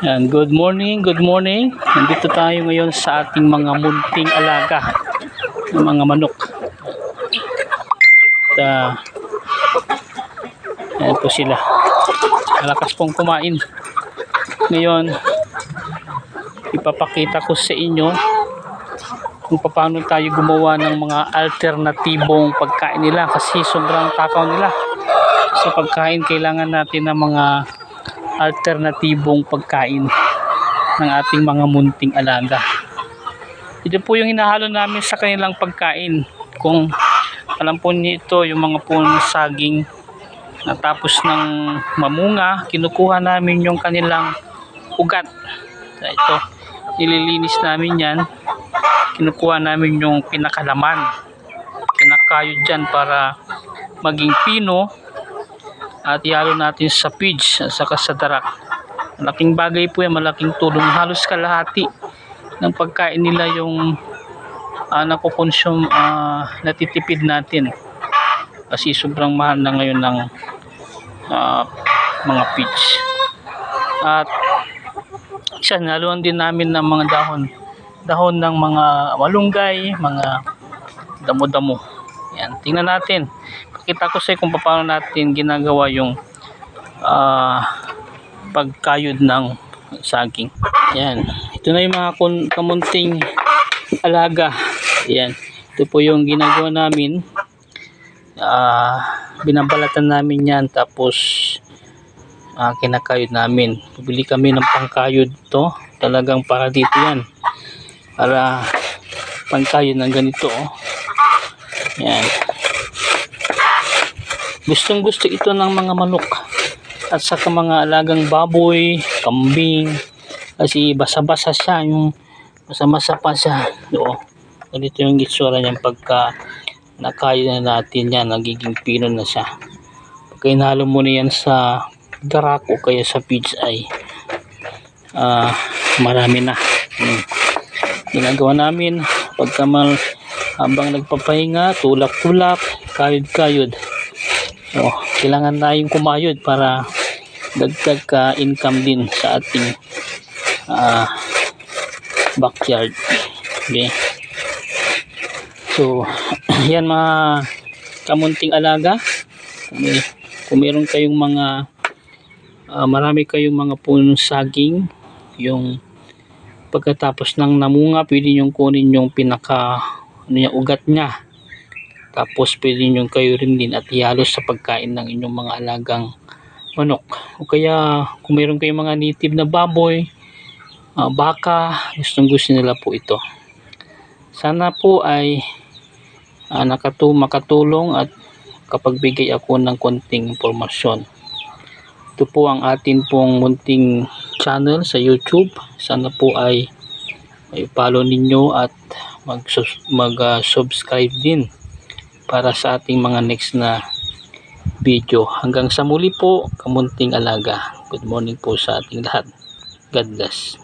Yan, good morning, good morning. Nandito tayo ngayon sa ating mga munting alaga ng mga manok. At, yan po sila. Malakas pong kumain. Ngayon, ipapakita ko sa inyo kung paano tayo gumawa ng mga alternatibong pagkain nila kasi sobrang takaw nila. Sa pagkain, kailangan natin ng mga alternatibong pagkain ng ating mga munting alaga. Ito po yung hinahalo namin sa kanilang pagkain. Kung alam po niyo ito, yung mga punong saging natapos ng mamunga, kinukuha namin yung kanilang ugat. Ito, nililinis namin yan. Kinukuha namin yung pinakalaman. Kinakayod dyan para maging pino. At ihalo natin sa pigs at saka sa darak. Malaking bagay po yan, malaking tulong. Halos kalahati ng pagkain nila yung nakukonsume, natitipid natin. Kasi sobrang mahal na ngayon ng mga pigs. At haluan din namin ng mga dahon ng mga malunggay, mga damo-damo. Yan, tingnan natin. Pakita ko sa inyo kung paano natin ginagawa yung pagkayod ng saging. Yan. Ito na yung mga kamunting alaga. Yan. Ito po yung ginagawa namin. Binabalatan namin yan. Tapos kinakayod namin. Bibili kami ng pangkayod to. Talagang para dito yan. Para pangkayod ng ganito. Yan. Gustong gusto ito ng mga manok at saka mga alagang baboy, kambing, kasi basa-basa siya, yung basa-basa pa siya. Ganito yung itsura niyan pagka nakaya na natin yan, nagiging pino na siya. Pagka inalo mo na yan sa darak o kaya sa pigs ay marami na. Ginagawa namin pagka habang nagpapahinga, tulak-tulak, kayod-kayod. Kailangan tayong kumayod para dagdag ka income din sa ating backyard. Okay. So, yan mga kamunting alaga. Kung meron kayong mga marami kayong mga punong saging, yung pagkatapos ng namunga, pwede nyo kunin yung ugat nya. Tapos pwede nyo kayo rin din at ihalo sa pagkain ng inyong mga alagang manok. O kaya kung meron kayong mga native na baboy, baka, gustong gusto nila po ito. Sana po ay makatulong at kapagbigay ako ng konting impormasyon. Ito po ang atin pong munting channel sa YouTube. Sana po ay follow ninyo at mag-subscribe din para sa ating mga next na video. Hanggang sa muli po, kamunting alaga. Good morning po sa ating lahat. God bless.